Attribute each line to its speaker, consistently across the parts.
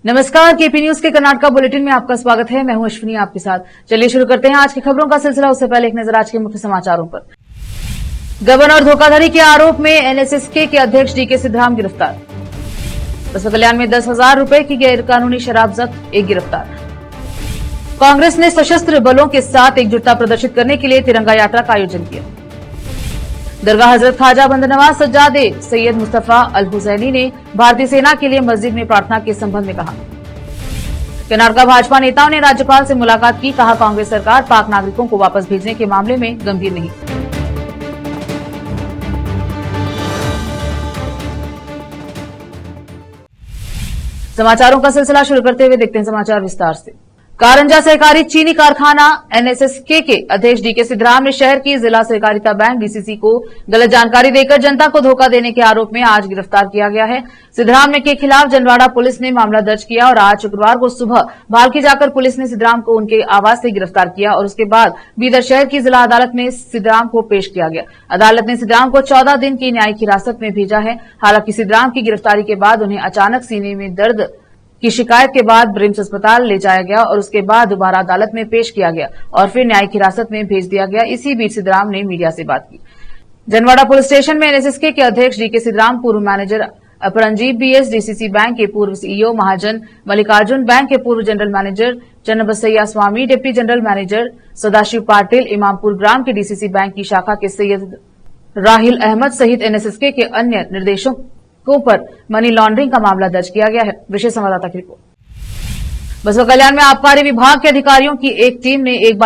Speaker 1: नमस्कार, KP news के Karnataka bulletin में आपका स्वागत है। मैं हूं अश्विनी आपके साथ। चलिए शुरू करते हैं आज की खबरों का सिलसिला। उससे पहले एक नजर आज के मुख्य समाचारों पर। गवर्नर धोखाधड़ी के आरोप में एनएसएसके के अध्यक्ष डीके सिद्धराम गिरफ्तार। बसवा कल्याण में 10,000 रुपए की गैरकानूनी शराब जब्त, एक गिरफ्तार। कांग्रेस ने सशस्त्र बलों के साथ एकजुटता प्रदर्शित करने के लिए तिरंगा यात्रा का आयोजन किया। दरगाह हजरत ख्वाजा बंदा नवाज सज्जादे सैयद मुस्तफा अल हुसैनी ने भारतीय सेना के लिए मस्जिद में प्रार्थना के संबंध में कहा। कर्नाटका भाजपा नेताओं ने राज्यपाल से मुलाकात की, कहा कांग्रेस सरकार पाक नागरिकों को वापस भेजने के मामले में गंभीर नहीं। समाचारों का सिलसिला शुरू करते हुए देखते हैं समाचार विस्तार से। कारंजा सहकारी चीनी कारखाना एनएसएसके के अध्यक्ष डीके सिद्धराम ने शहर की जिला सहकारिता बैंक डीसीसी को गलत जानकारी देकर जनता को धोखा देने के आरोप में आज गिरफ्तार किया गया है। सिद्धराम के खिलाफ जनवाड़ा पुलिस ने मामला दर्ज किया और आज शुक्रवार को सुबह भालकी जाकर पुलिस ने सिद्धराम को उनके आवास से गिरफ्तार किया और उसके बाद बीदर शहर की जिला अदालत में सिद्धराम को पेश किया गया। अदालत ने सिद्धराम को 14 दिन की न्यायिक हिरासत में भेजा है। हालांकि सिद्धराम की गिरफ्तारी के बाद उन्हें अचानक सीने में दर्द की शिकायत के बाद ब्रिम्स अस्पताल ले जाया गया और उसके बाद दोबारा अदालत में पेश किया गया और फिर न्यायिक हिरासत में भेज दिया गया। इसी बीच सिद्धराम ने मीडिया से बात की। जनवाड़ा पुलिस स्टेशन में एनएसएसके के अध्यक्ष डीके सिद्धराम, पूर्व manager Aparanjit BS, DCC bank के पूर्व सीईओ महाजन मल्लिकार्जुन, बैंक के पूर्व general manager Channabasaiah Swami, deputy general manager Sadashiv Patil, Imampur ग्राम के डीसीसी बैंक की शाखा के सैयद राहिल अहमद सहित एनएसएसके के अन्य निर्देशकों पर मनी लॉन्ड्रिंग का मामला दर्ज किया गया है। विशेष संवाददाता की रिपोर्ट। बसवा कल्याण में आबकारी विभाग के अधिकारियों की एक टीम ने एक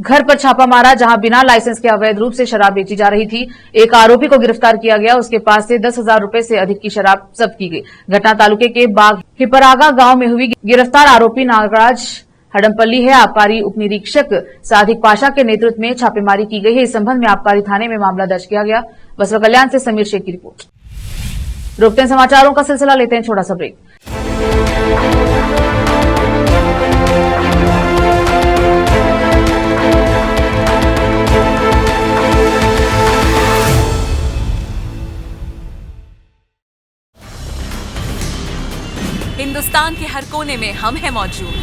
Speaker 1: घर पर छापा मारा, जहां बिना लाइसेंस के अवैध रूप से शराब बेची जा रही थी। एक आरोपी को गिरफ्तार किया गया, उसके पास से 10,000 रुपए से अधिक की शराब जब्त की गई। घटना तालुके के बाग हिपरागा गांव में हुई। गिरफ्तार आरोपी नागराज हडमपल्ली है। आबकारी उप निरीक्षक सादिक पाशा के नेतृत्व में छापेमारी की गई है। इस संबंध में आबकारी थाने में मामला दर्ज किया गया। बसवा कल्याण से समीर शेख की रिपोर्ट। रोकते हैं समाचारों का सिलसिला, लेते हैं छोटा सा ब्रेक।
Speaker 2: हिंदुस्तान के हर कोने में हम हैं मौजूद।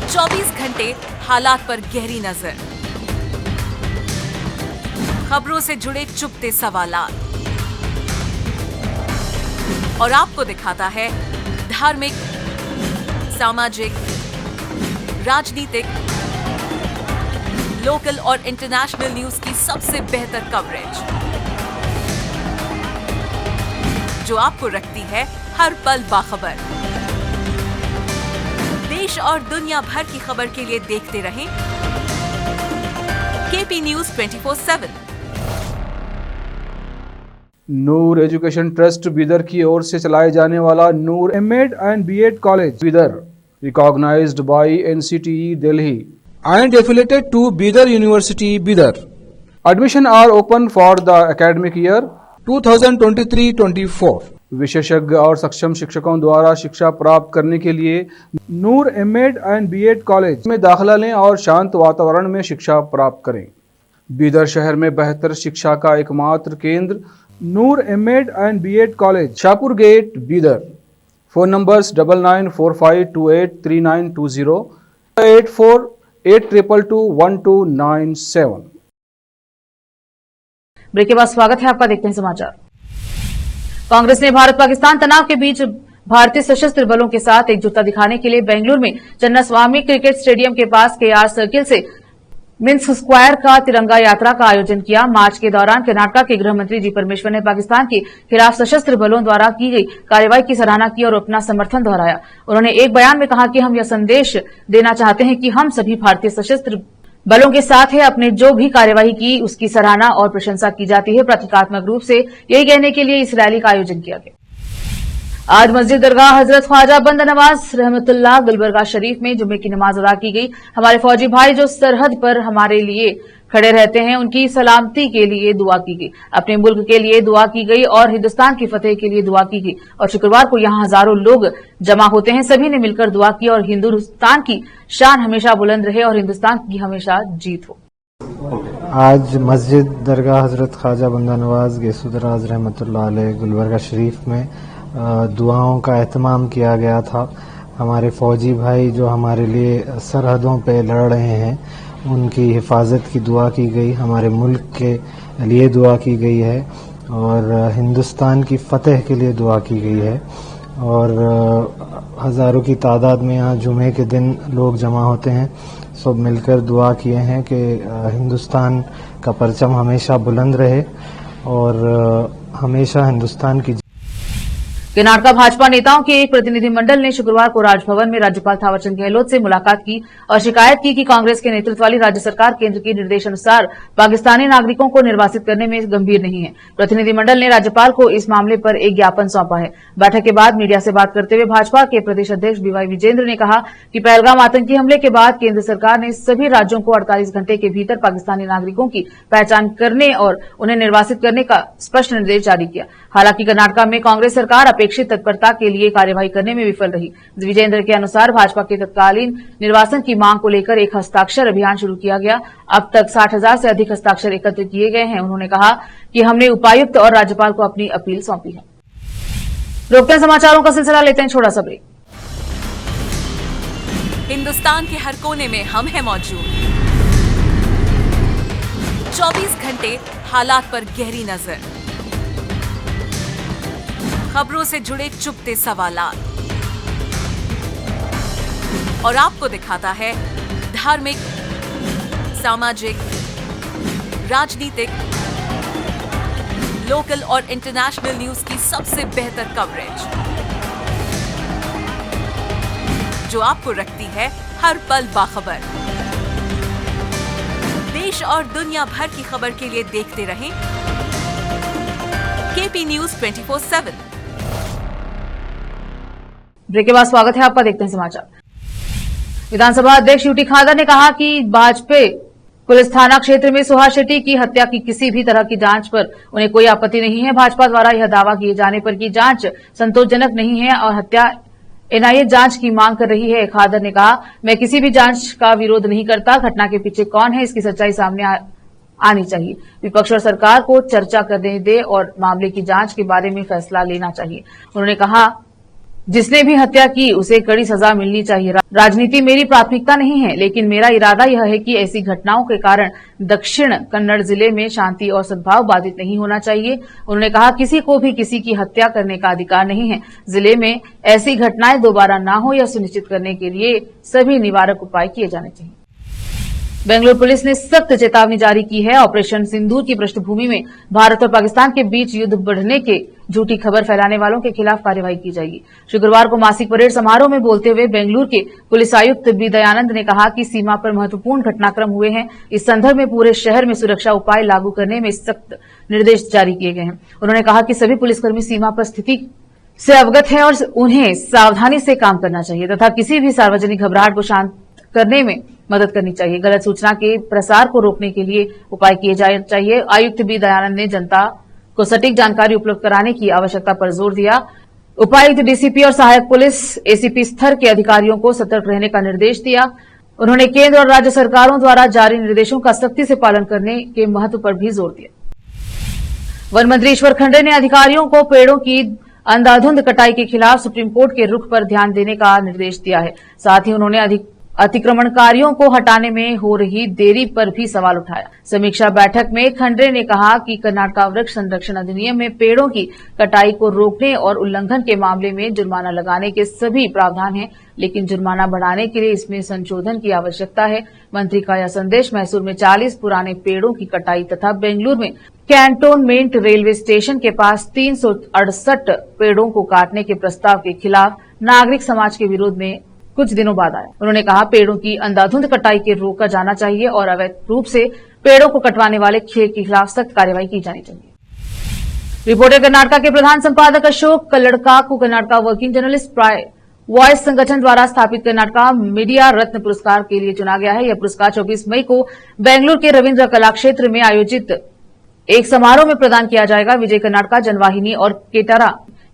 Speaker 2: 24 घंटे हालात पर गहरी नजर, खबरों से जुड़े चुपते सवालात और आपको दिखाता है धार्मिक, सामाजिक, राजनीतिक, लोकल और इंटरनेशनल न्यूज की सबसे बेहतर कवरेज, जो आपको रखती है हर पल बाखबर। देश और दुनिया भर की खबर के लिए देखते रहें KP news 24/7।
Speaker 3: Noor education trust Bidar की ओर से चलाए जाने वाला Noor MEd and BEd college Bidar, recognised by NCTE Delhi
Speaker 4: and affiliated to Bidar University, Bidar.
Speaker 3: Admission are open for the academic year
Speaker 4: 2023-24.
Speaker 3: विशेषज्ञ और सक्षम शिक्षकों द्वारा शिक्षा प्राप्त करने के लिए नूर एमएड एंड बीएड कॉलेज में दाखिला लें और शांत वातावरण में शिक्षा प्राप्त करें। बीदर शहर में बेहतर शिक्षा का एकमात्र केंद्र Noor MEd and BEd college, Shahpur gate, Bidar. Phone numbers 9945283920, 8482221297।
Speaker 1: Break के बाद स्वागत है आपका, देखते हैं समाचार। कांग्रेस ने भारत पाकिस्तान तनाव के बीच भारतीय सशस्त्र बलों के साथ एकजुटता दिखाने के लिए बेंगलुरु में चन्नास्वामी क्रिकेट स्टेडियम के पास केआर सर्किल से मिन्स्क स्क्वायर का तिरंगा यात्रा का आयोजन किया। मार्च के दौरान कर्नाटका के गृह मंत्री जी परमेश्वर ने पाकिस्तान के खिलाफ सशस्त्र बलों द्वारा की गई कार्रवाई की सराहना की और अपना समर्थन दोहराया। उन्होंने एक बयान में कहा कि हम यह संदेश देना चाहते हैं कि हम सभी भारतीय सशस्त्र बलों के साथ है। अपने जो भी कार्यवाही की उसकी सराहना और प्रशंसा की जाती है। प्रतीकात्मक रूप से यही कहने के लिए इस रैली का आयोजन किया गया। आज मस्जिद दरगाह हजरत ख्वाजा बंदा नवाज रहमतुल्लाह गुलबर्गा शरीफ में जुम्मे की नमाज अदा की गई। हमारे फौजी भाई जो सरहद पर हमारे लिए खड़े रहते हैं, उनकी सलामती के लिए दुआ की गई। अपने मुल्क के लिए दुआ की गई और हिंदुस्तान की फतेह के लिए दुआ की गई। और शुक्रवार को यहां हजारों लोग जमा होते हैं। सभी ने मिलकर दुआ की और हिंदुस्तान की शान हमेशा बुलंद रहे और हिंदुस्तान की हमेशा जीत हो।
Speaker 5: आज मस्जिद दरगाह हजरत ख्वाजा बंदा नवाज गेसुदराज रहमतुल्लाह अलैह गुलबर्गा शरीफ में दुआओं का एहतमाम किया गया था। हमारे फौजी भाई जो हमारे लिए सरहदों पे लड़ रहे हैं उनकी हिफाजत की दुआ की गई, हमारे मुल्क के लिए दुआ की गई है और हिंदुस्तान की फतेह के लिए दुआ की गई है। और हज़ारों की तादाद में यहाँ जुमे के दिन लोग जमा होते हैं। सब मिलकर दुआ किए हैं कि हिंदुस्तान का परचम हमेशा बुलंद रहे और हमेशा हिंदुस्तान की।
Speaker 1: कर्नाटक भाजपा नेताओं के एक प्रतिनिधिमंडल ने शुक्रवार को राजभवन में राज्यपाल थावरचंद गहलोत से मुलाकात की और शिकायत की कि कांग्रेस के नेतृत्व वाली राज्य सरकार केंद्र के निर्देशानुसार पाकिस्तानी नागरिकों को निर्वासित करने में गंभीर नहीं है। प्रतिनिधिमंडल ने राज्यपाल को इस मामले पर एक ज्ञापन सौंपा है। बैठक के बाद मीडिया से बात करते हुए भाजपा के प्रदेश अध्यक्ष बीवाई विजेंद्र ने कहा कि पहलगाम आतंकी हमले के बाद केंद्र सरकार ने सभी राज्यों को 48 घंटे के भीतर पाकिस्तानी नागरिकों की पहचान करने और उन्हें निर्वासित करने का स्पष्ट निर्देश जारी किया। हालांकि कर्नाटक में कांग्रेस सरकार अपेक्षित तत्परता के लिए कार्यवाही करने में विफल रही। विजेंद्र के अनुसार भाजपा के तत्कालीन निर्वासन की मांग को लेकर एक हस्ताक्षर अभियान शुरू किया गया। अब तक 60,000 से अधिक हस्ताक्षर एकत्र किए गए हैं। उन्होंने कहा कि हमने उपायुक्त और राज्यपाल को अपनी अपील सौंपी है। रोकते हैं समाचारों का सिलसिला, लेते हैं छोटा सा ब्रेक।
Speaker 2: हिंदुस्तान के हर कोने में हम हैं मौजूद। 24 घंटे हालात पर गहरी नजर, खबरों से जुड़े चुपते सवालात और आपको दिखाता है धार्मिक, सामाजिक, राजनीतिक, लोकल और इंटरनेशनल न्यूज की सबसे बेहतर कवरेज जो आपको रखती है हर पल बाखबर। देश और दुनिया भर की खबर के लिए देखते रहें केपी न्यूज 24/7।
Speaker 1: ब्रेक के बाद स्वागत है आपका, देखते हैं समाचार। विधानसभा अध्यक्ष यूटी खादर ने कहा कि भाजपा पुलिस थाना क्षेत्र में सुहास शेट्टी की हत्या की किसी भी तरह की जांच पर उन्हें कोई आपत्ति नहीं है। भाजपा द्वारा यह दावा किए जाने पर कि जांच संतोषजनक नहीं है और हत्या एनआईए जांच की मांग कर रही है। खादर ने कहा, मैं किसी भी जांच का विरोध नहीं करता, घटना के पीछे कौन है इसकी सच्चाई सामने आनी चाहिए। विपक्ष और सरकार को चर्चा करने दे और मामले की जांच के बारे में फैसला लेना चाहिए। उन्होंने कहा, जिसने भी हत्या की उसे कड़ी सजा मिलनी चाहिए। राजनीति मेरी प्राथमिकता नहीं है, लेकिन मेरा इरादा यह है कि ऐसी घटनाओं के कारण दक्षिण कन्नड़ जिले में शांति और सद्भाव बाधित नहीं होना चाहिए। उन्होंने कहा, किसी को भी किसी की हत्या करने का अधिकार नहीं है। जिले में ऐसी घटनाएं दोबारा न हो यह सुनिश्चित करने के लिए सभी निवारक उपाय किए जाने चाहिए। बेंगलुरु पुलिस ने सख्त चेतावनी जारी की है। ऑपरेशन सिंदूर की पृष्ठभूमि में भारत और पाकिस्तान के बीच युद्ध बढ़ने के झूठी खबर फैलाने वालों के खिलाफ कार्रवाई की जाएगी। शुक्रवार को मासिक परेड समारोह में बोलते हुए बेंगलुरु के पुलिस आयुक्त बी दयानंद ने कहा कि सीमा पर महत्वपूर्ण घटनाक्रम हुए हैं। इस संदर्भ में पूरे शहर में सुरक्षा उपाय लागू करने में सख्त निर्देश जारी किए गए हैं। उन्होंने कहा कि सभी पुलिसकर्मी सीमा पर स्थिति से अवगत हैं और उन्हें सावधानी से काम करना चाहिए तथा किसी भी सार्वजनिक घबराहट को शांत करने में मदद करनी चाहिए। गलत सूचना के प्रसार को रोकने के लिए उपाय किए जाने चाहिए। आयुक्त बी दयानंद ने जनता को सटीक जानकारी उपलब्ध कराने की आवश्यकता पर जोर दिया। उपायुक्त, डीसीपी और सहायक पुलिस एसीपी स्तर के अधिकारियों को सतर्क रहने का निर्देश दिया। उन्होंने केंद्र और राज्य सरकारों द्वारा जारी निर्देशों का सख्ती से पालन करने के महत्व पर भी जोर दिया। वन मंत्री ईश्वर खंडे ने अधिकारियों को पेड़ों की अंधाधुंध कटाई के खिलाफ सुप्रीम कोर्ट के रुख पर ध्यान देने का निर्देश दिया है। साथ ही उन्होंने अतिक्रमणकारियों को हटाने में हो रही देरी पर भी सवाल उठाया। समीक्षा बैठक में खंडे ने कहा कि कर्नाटक वृक्ष संरक्षण अधिनियम में पेड़ों की कटाई को रोकने और उल्लंघन के मामले में जुर्माना लगाने के सभी प्रावधान हैं, लेकिन जुर्माना बढ़ाने के लिए इसमें संशोधन की आवश्यकता है। मंत्री का यह संदेश मैसूर में 40 पुराने पेड़ों की कटाई तथा बेंगलुरु में कैंटोनमेंट रेलवे स्टेशन के पास 368 पेड़ों को काटने के प्रस्ताव के खिलाफ नागरिक समाज के विरोध में कुछ दिनों बाद आया। उन्होंने कहा, पेड़ों की अंधाधुंध कटाई के रोका जाना चाहिए और अवैध रूप से पेड़ों को कटवाने वाले के खिलाफ सख्त कार्रवाई की जानी चाहिए। रिपोर्टर कर्नाटक के प्रधान संपादक अशोक कल्लड़का को कर्नाटक वर्किंग जर्नलिस्ट वॉइस संगठन द्वारा स्थापित कर्नाटक मीडिया रत्न पुरस्कार के लिए चुना गया है। यह पुरस्कार 24 मई को बेंगलुरु के रविन्द्र कला क्षेत्र में आयोजित एक समारोह में प्रदान किया जाएगा। विजय कर्नाटक, जनवाहिनी और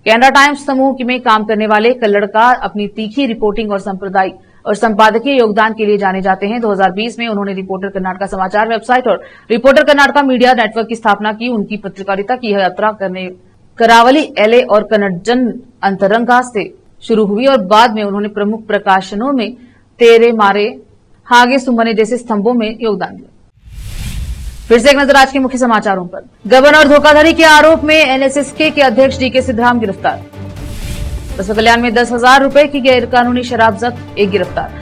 Speaker 1: कैनरा टाइम्स समूह में काम करने वाले कल्लड़का अपनी तीखी रिपोर्टिंग और संपादकीय योगदान के लिए जाने जाते हैं। 2020 में उन्होंने रिपोर्टर कर्नाटक समाचार वेबसाइट और रिपोर्टर कर्नाटक मीडिया नेटवर्क की स्थापना की। उनकी पत्रकारिता की यह यात्रा करावली एले और कन्नड़जन अंतरंगा से शुरू हुई और बाद में उन्होंने प्रमुख प्रकाशनों में तेरे मारे, हागे सुमने जैसे स्तंभों में योगदान दिया। फिर से एक नजर आज के मुख्य समाचारों पर। गवर्नर धोखाधड़ी के आरोप में एनएसएसके के अध्यक्ष डीके सिद्धराम गिरफ्तार। बसपा कल्याण में 10,000 रुपए की गैरकानूनी शराब जब्त, एक गिरफ्तार।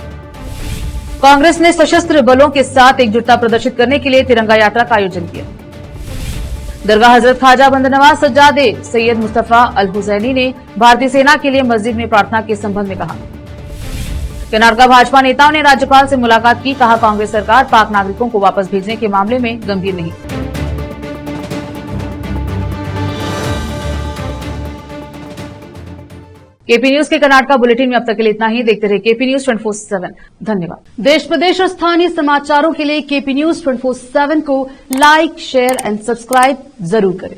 Speaker 1: कांग्रेस ने सशस्त्र बलों के साथ एकजुटता प्रदर्शित करने के लिए तिरंगा यात्रा का आयोजन किया। दरगाह हजरत ख्वाजा बंदनवाज सज्जादे सैयद मुस्तफा अल हुसैनी ने भारतीय सेना के लिए मस्जिद में प्रार्थना के संबंध में कहा। कर्नाटक भाजपा नेताओं ने राज्यपाल से मुलाकात की, कहा कांग्रेस सरकार पाक नागरिकों को वापस भेजने के मामले में गंभीर नहीं। केपी न्यूज के कर्नाटक बुलेटिन में अब तक के लिए इतना ही। देखते रहिए केपी न्यूज 24/7। धन्यवाद।
Speaker 6: देश प्रदेश और स्थानीय समाचारों के लिए केपी न्यूज 24/7 को लाइक, शेयर एंड सब्सक्राइब जरूर करें।